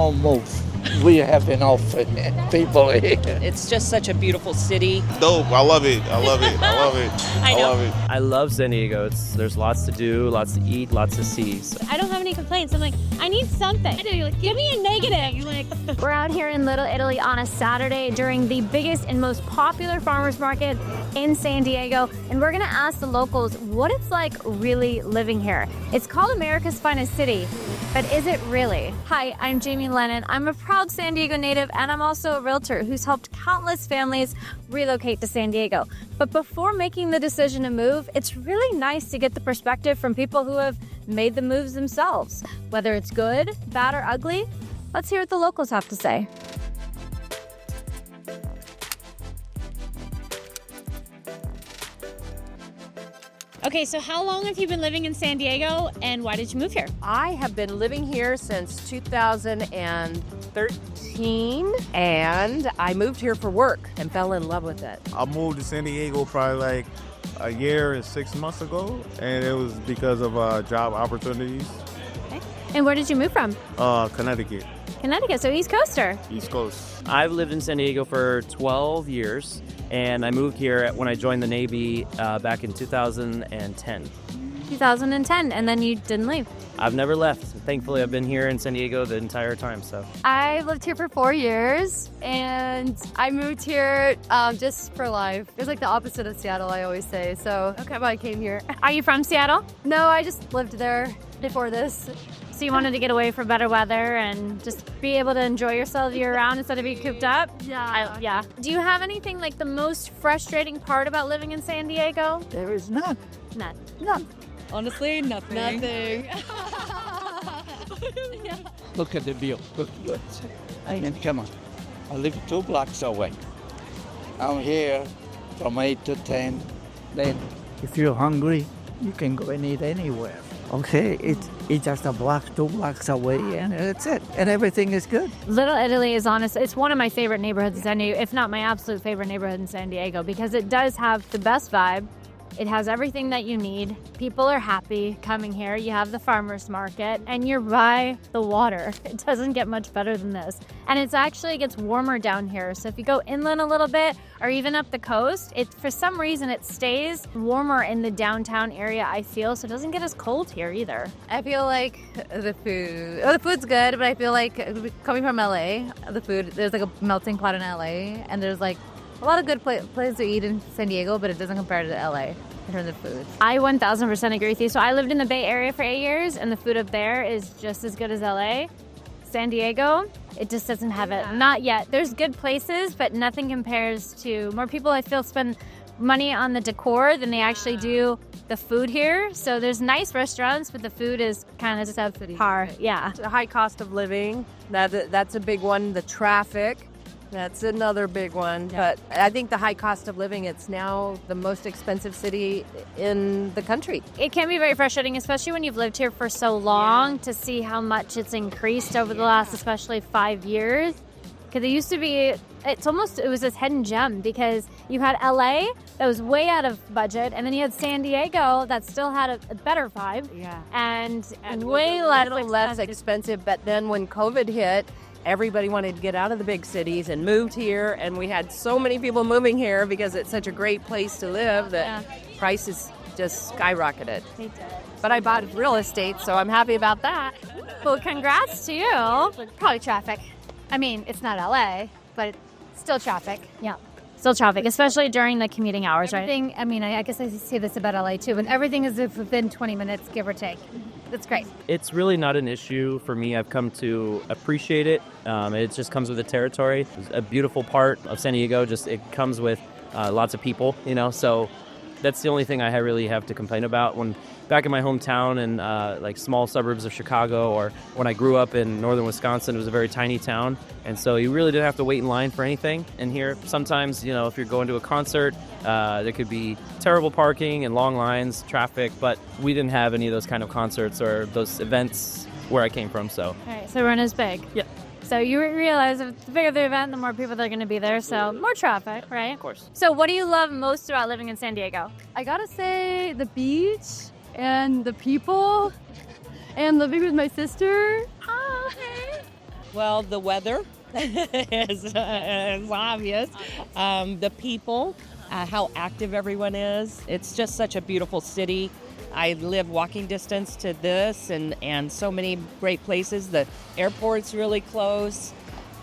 don't move. We have enough people here. It's just such a beautiful city. Dope. I love it. I love it. I love it. I know. love it. I love San Diego. There's lots to do, lots to eat, lots to see. So. I don't have any complaints. I'm like, I need something. You're like, give me a negative. You're like, we're out here in Little Italy on a Saturday during the biggest and most popular farmers market in San Diego, and we're gonna ask the locals what it's like really living here. It's called America's Finest City, but is it really? Hi, I'm Jamie Lennon. I'm a proud San Diego native, and I'm also a realtor who's helped countless families relocate to San Diego. But before making the decision to move, it's really nice to get the perspective from people who have made the moves themselves. Whether it's good, bad, or ugly, let's hear what the locals have to say. Okay, so how long have you been living in San Diego, and why did you move here? I have been living here since 2013, and I moved here for work and fell in love with it. I moved to San Diego probably like a year and 6 months ago, and it was because of job opportunities. Okay. And where did you move from? Connecticut, Connecticut, so East Coaster. East Coast. I've lived in San Diego for 12 years, and I moved here when I joined the Navy back in 2010. 2010, and then you didn't leave. I've never left. Thankfully, I've been here in San Diego the entire time. So I lived here for 4 years, and I moved here just for life. It was like the opposite of Seattle, I always say. So okay, I came here. Are you from Seattle? No, I just lived there before this. So you wanted to get away for better weather and just be able to enjoy yourself year-round instead of being cooped up? Yeah. Yeah. Do you have anything like the most frustrating part about living in San Diego? There is none. None. None. Honestly, nothing. Nothing. Look at the view. Look. I mean, come on. I live 2 blocks away. I'm here from 8 to 10. Then, if you're hungry, you can go and eat anywhere. Okay, it's just a block, 2 blocks away, and that's it. And everything is good. Little Italy is honest. It's one of my favorite neighborhoods in San Diego, if not my absolute favorite neighborhood in San Diego, because it does have the best vibe. It has everything that you need. People are happy coming here. You have the farmers market, and you're by the water. It doesn't get much better than this. And it gets warmer down here. So if you go inland a little bit, or even up the coast, for some reason it stays warmer in the downtown area, I feel, so it doesn't get as cold here either. I feel like the food's good, but I feel like coming from LA, the food, there's like a melting pot in LA, and there's like a lot of good places to eat in San Diego, but it doesn't compare to LA in terms of food. I 1000% agree with you. So I lived in the Bay Area for 8 years, and the food up there is just as good as LA. San Diego, it just doesn't have it. Not yet. There's good places, but nothing compares to, more people I feel spend money on the decor than they actually do the food here. So there's nice restaurants, but the food is kind of subpar. Yeah. The high cost of living, that's a big one. The traffic, that's another big one. Yeah. But I think the high cost of living, it's now the most expensive city in the country. It can be very frustrating, especially when you've lived here for so long, to see how much it's increased over the last, especially 5 years. Because it used to be, it was this hidden gem, because you had LA that was way out of budget, and then you had San Diego that still had a better vibe. Yeah. And way less expensive. But then when COVID hit, everybody wanted to get out of the big cities and moved here, and we had so many people moving here because it's such a great place to live that prices just skyrocketed. But I bought real estate, so I'm happy about that. Well, congrats to you. Probably traffic. I mean, it's not LA, but still traffic. Yeah. Still traffic, especially during the commuting hours, right? I guess I say this about LA too, but everything is within 20 minutes, give or take. That's great. it's really not an issue for me. I've come to appreciate it. It just comes with the territory. It's a beautiful part of San Diego. Just it comes with lots of people, so that's the only thing I really have to complain about. When back in my hometown in like small suburbs of Chicago, or when I grew up in northern Wisconsin, it was a very tiny town, and so you really didn't have to wait in line for anything. And here, sometimes, if you're going to a concert, there could be terrible parking and long lines, traffic, but we didn't have any of those kind of concerts or those events where I came from. So, All right, so Rona's big. Yeah. So you realize if the bigger the event, the more people that are going to be there, so more traffic, right? of course. So what do you love most about living in San Diego? I gotta say the beach and the people and living with my sister. Oh, okay. Well, the weather is obvious. The people, how active everyone is. It's just such a beautiful city. I live walking distance to this and so many great places. The airport's really close.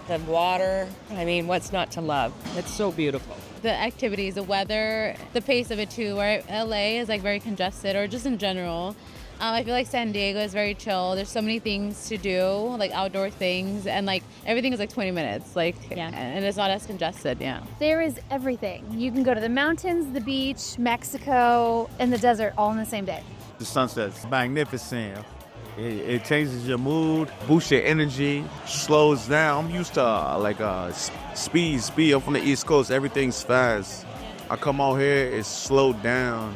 The water. I mean, what's not to love? It's so beautiful. The activities, the weather, the pace of it too, where LA is like very congested, or just in general. I feel like San Diego is very chill. There's so many things to do, like outdoor things, and like everything is like 20 minutes, and it's not as congested, yeah. There is everything. You can go to the mountains, the beach, Mexico, and the desert all in the same day. The sunset's magnificent. It changes your mood, boosts your energy, slows down. I'm used to speed. I'm from the East Coast. Everything's fast. I come out here, it's slowed down.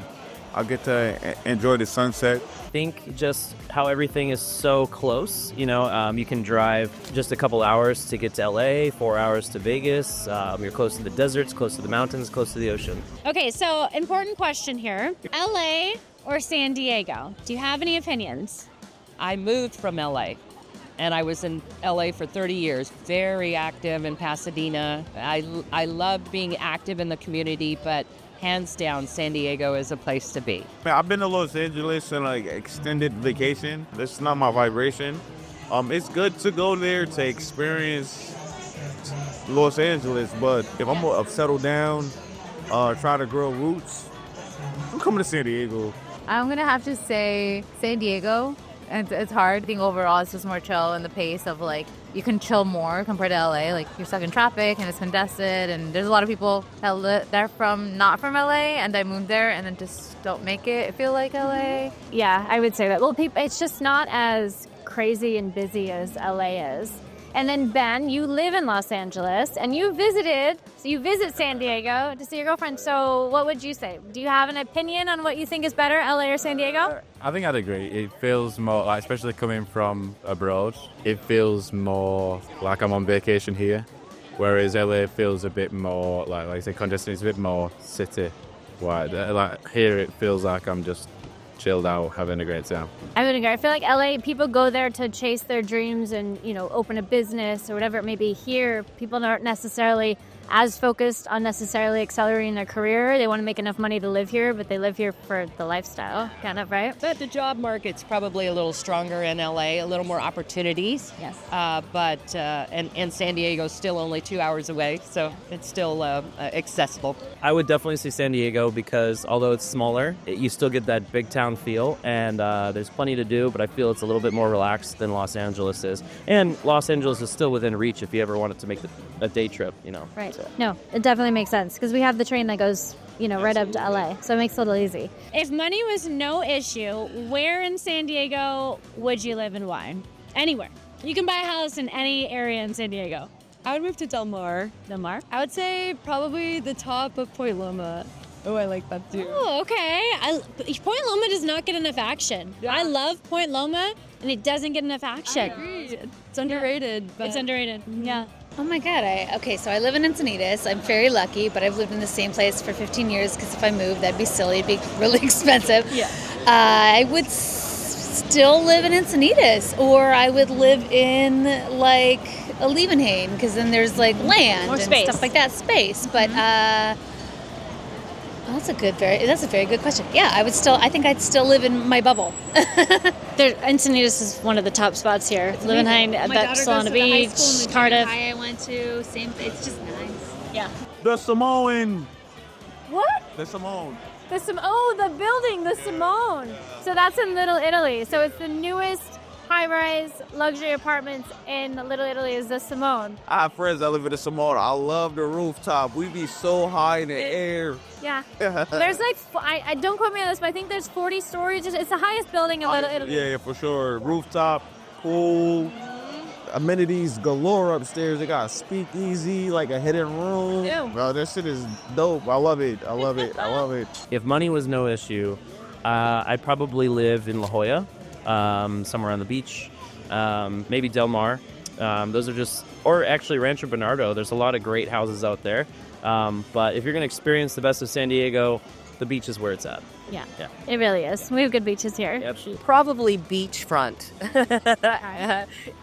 I get to enjoy the sunset. I think just how everything is so close. You can drive just a couple hours to get to LA, 4 hours to Vegas. You're close to the deserts, close to the mountains, close to the ocean. Okay, so important question here. LA or San Diego? Do you have any opinions? I moved from LA, and I was in LA for 30 years, very active in Pasadena. I love being active in the community, but hands down, San Diego is a place to be. I've been to Los Angeles on extended vacation. This is not my vibration. It's good to go there to experience Los Angeles, but if I'm gonna settle down, try to grow roots, I'm coming to San Diego. I'm gonna have to say San Diego. And it's hard. I think overall it's just more chill in the pace of you can chill more compared to LA. Like you're stuck in traffic and it's congested, and there's a lot of people that they're not from LA and they moved there and then just don't make it feel like LA. Yeah, I would say that. Well, it's just not as crazy and busy as LA is. And then Ben, you live in Los Angeles and you visit San Diego to see your girlfriend. So what would you say? Do you have an opinion on what you think is better, LA or San Diego? I think I'd agree. It feels more like, especially coming from abroad, it feels more like I'm on vacation here. Whereas LA feels a bit more like I say, congested. It's a bit more city-wide. Like here, it feels like I'm just chilled out, having a great time. I would agree. I feel like LA, people go there to chase their dreams and, open a business or whatever it may be. Here, people aren't necessarily as focused on necessarily accelerating their career. They want to make enough money to live here, but they live here for the lifestyle, kind of, right? But the job market's probably a little stronger in LA, a little more opportunities. Yes. And San Diego's still only 2 hours away, so it's still accessible. I would definitely say San Diego because although it's smaller, you still get that big town feel, and there's plenty to do, but I feel it's a little bit more relaxed than Los Angeles is. And Los Angeles is still within reach if you ever wanted to make a day trip, Right. So. No, it definitely makes sense because we have the train that goes, right up to LA, so it makes it a little easy. If money was no issue, where in San Diego would you live and why? Anywhere. You can buy a house in any area in San Diego. I would move to Del Mar. Del Mar? I would say probably the top of Point Loma. Oh, I like that too. Oh, okay. Point Loma does not get enough action. Yeah. I love Point Loma, and it doesn't get enough action. I agree. It's underrated. But... It's underrated. Yeah. Oh my God. So I live in Encinitas. I'm very lucky, but I've lived in the same place for 15 years because if I moved, that'd be silly. It'd be really expensive. Yeah. I would still live in Encinitas, or I would live in a Liebenhain because then there's land more and space. Stuff like that, space. But that's a very good question. Yeah, I think I'd still live in my bubble. Encinitas is one of the top spots here. Liebenhain, Solana Beach, Cardiff. I went to same. It's just nice. Yeah. The Samoan. What? The Samoan. The building, the Simone. So that's in Little Italy. So it's the newest high-rise luxury apartments in Little Italy is the Simone. I have friends that live in the Samoan. I love the rooftop. We be so high in the air. Yeah. There's I don't quote me on this, but I think there's 40 stories. It's the highest building in Little Italy. Yeah, for sure. Rooftop, pool, amenities galore upstairs. They got a speakeasy, a hidden room. Yeah. Bro, that shit is dope. I love it. I love it. If money was no issue, I'd probably live in La Jolla, somewhere on the beach, maybe Del Mar. Those are or actually Rancho Bernardo. There's a lot of great houses out there. But if you're going to experience the best of San Diego, the beach is where it's at. Yeah. Yeah. It really is. We have good beaches here. Absolutely. Probably beachfront.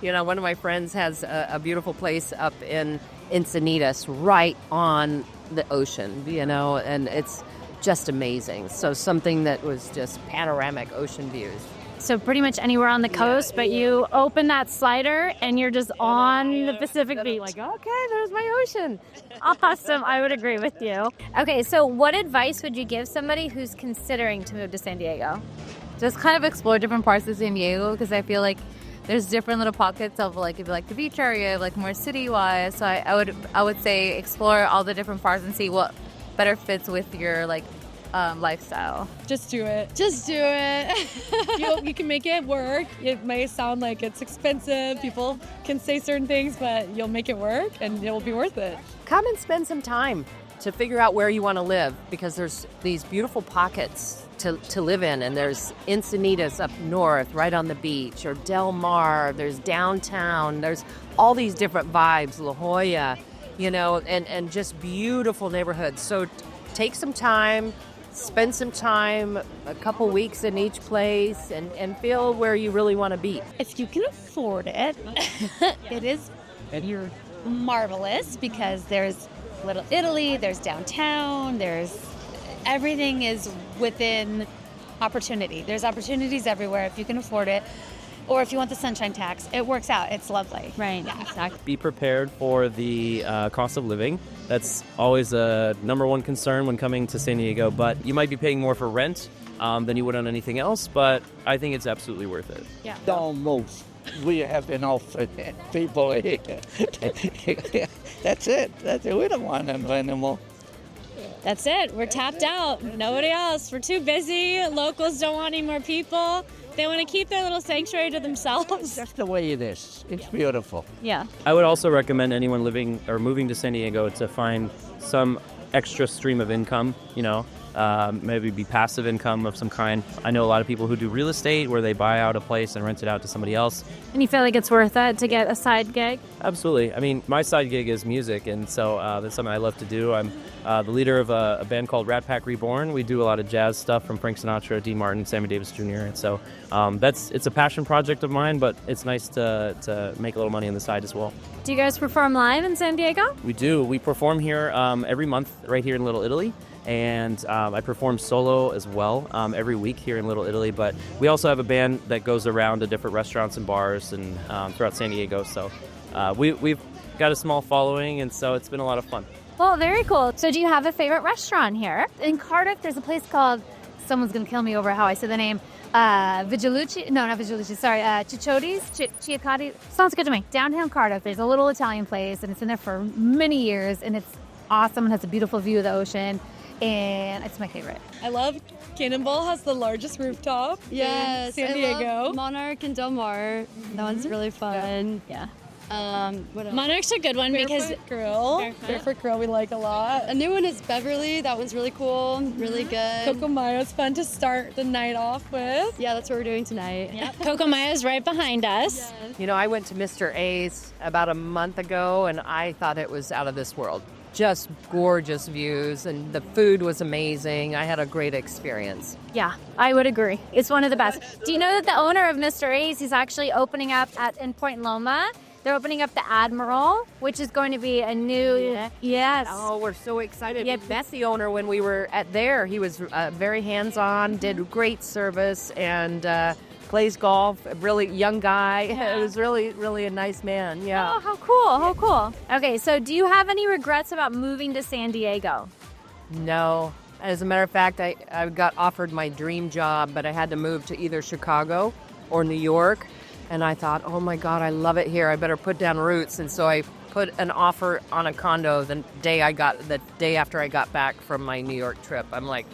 One of my friends has a beautiful place up in Encinitas right on the ocean, and it's just amazing. So something that was just panoramic ocean views. So pretty much anywhere on the coast, but you open that slider and you're just on the Pacific beach. Like, okay, there's my ocean. Awesome. I would agree with you. Okay, so what advice would you give somebody who's considering to move to San Diego? Just kind of explore different parts of San Diego because I feel like there's different little pockets of like if you like the beach area, like more city-wise. So I would say explore all the different parts and see what better fits with your lifestyle. Just do it. Just do it. You can make it work. It may sound like it's expensive. People can say certain things, but you'll make it work and it will be worth it. Come and spend some time to figure out where you want to live because there's these beautiful pockets to live in, and there's Encinitas up north right on the beach, or Del Mar, there's downtown, there's all these different vibes, La Jolla, and just beautiful neighborhoods. So take some time, spend some time, a couple weeks in each place, and feel where you really want to be. If you can afford it, it is marvelous because there's Little Italy, there's downtown, everything is within opportunity. There's opportunities everywhere if you can afford it. Or if you want the sunshine tax, it works out. It's lovely. Right. Yeah. Exactly. Be prepared for the cost of living. That's always a number one concern when coming to San Diego, but you might be paying more for rent than you would on anything else, but I think it's absolutely worth it. Yeah. Almost. We have enough people here. That's it. We don't want them anymore. That's it. We're tapped out. Nobody else. We're too busy. Locals don't want any more people. They want to keep their little sanctuary to themselves. That's the way it is. It's beautiful. Yeah. I would also recommend anyone living or moving to San Diego to find some extra stream of income, maybe be passive income of some kind. I know a lot of people who do real estate where they buy out a place and rent it out to somebody else. And you feel like it's worth it to get a side gig? Absolutely. I mean, my side gig is music, and so that's something I love to do. I'm the leader of a band called Rat Pack Reborn. We do a lot of jazz stuff from Frank Sinatra, Dean Martin, Sammy Davis Jr. And so it's a passion project of mine, but it's nice to make a little money on the side as well. Do you guys perform live in San Diego? We do. We perform here every month right here in Little Italy. And I perform solo as well every week here in Little Italy. But we also have a band that goes around to different restaurants and bars and throughout San Diego. So we've got a small following, and so it's been a lot of fun. Well, very cool. So do you have a favorite restaurant here? In Cardiff, there's a place called, someone's going to kill me over how I say the name, Vigilucci, no, not Vigilucci, sorry, Chiaccotti. Sounds good to me. Downtown Cardiff, there's a little Italian place, and it's been there for many years, and it's awesome and has a beautiful view of the ocean. And it's my favorite. I love Cannonball has the largest rooftop in San Diego. I love Monarch and Del Mar. That one's really fun. Yeah. What else? Monarch's a good one because Barefoot Grill we like a lot. A new one is Beverly. That one's really cool, really good. Coco Mayo's fun to start the night off with. Yeah, that's what we're doing tonight. Yep. Coco Mayo's right behind us. Yes. I went to Mr. A's about a month ago, and I thought it was out of this world. Just gorgeous views, and the food was amazing. I had a great experience. Yeah, I would agree. It's one of the best. Do you know that the owner of Mr. A's is actually opening up in Point Loma? They're opening up the Admiral, which is going to be a new... Yes. Oh, we're so excited. Yeah, met the owner when we were there. He was very hands-on, did great service, and plays golf. A really young guy. Yeah. It was really, really a nice man. Yeah. Oh, how cool. How cool. Okay, so do you have any regrets about moving to San Diego? No. As a matter of fact, I got offered my dream job, but I had to move to either Chicago or New York. And I thought, oh my God, I love it here. I better put down roots. And so I put an offer on a condo the day after I got back from my New York trip. I'm like,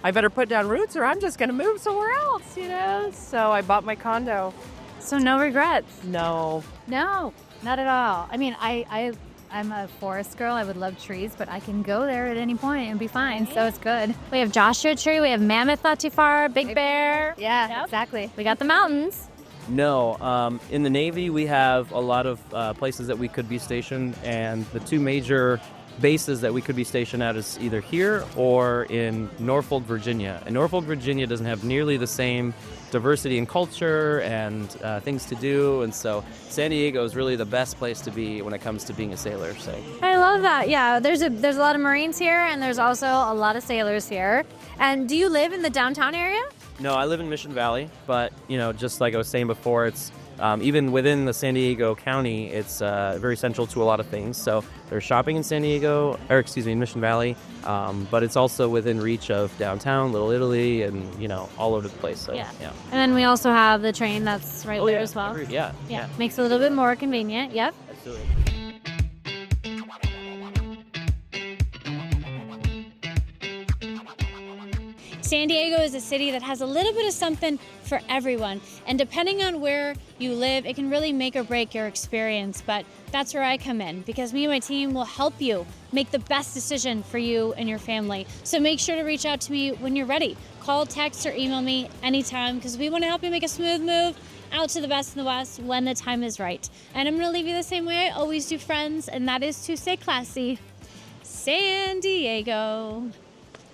I better put down roots or I'm just going to move somewhere else, So I bought my condo. So no regrets? No. No, not at all. I mean, I'm a forest girl. I would love trees, but I can go there at any point and be fine. So it's good. We have Joshua Tree. We have Mammoth not too far. Big Bear. Yeah, exactly. We got the mountains. No. In the Navy, we have a lot of places that we could be stationed, and the two major bases that we could be stationed at is either here or in Norfolk, Virginia. And Norfolk, Virginia doesn't have nearly the same diversity in culture and things to do, and so San Diego is really the best place to be when it comes to being a sailor. So I love that. Yeah, there's a lot of Marines here, and there's also a lot of sailors here. And do you live in the downtown area? no, I live in Mission Valley, but just like I was saying before, it's even within the San Diego County, it's very central to a lot of things. So there's shopping in in Mission Valley, but it's also within reach of downtown, Little Italy, and all over the place. So, Yeah. And then we also have the train that's right there as well. Yeah. Makes it a little bit more convenient. Yep. Absolutely. San Diego is a city that has a little bit of something for everyone. And depending on where you live, it can really make or break your experience. But that's where I come in, because me and my team will help you make the best decision for you and your family. So make sure to reach out to me when you're ready. Call, text, or email me anytime, because we want to help you make a smooth move out to the best in the West when the time is right. And I'm going to leave you the same way I always do, friends, and that is to stay classy. San Diego.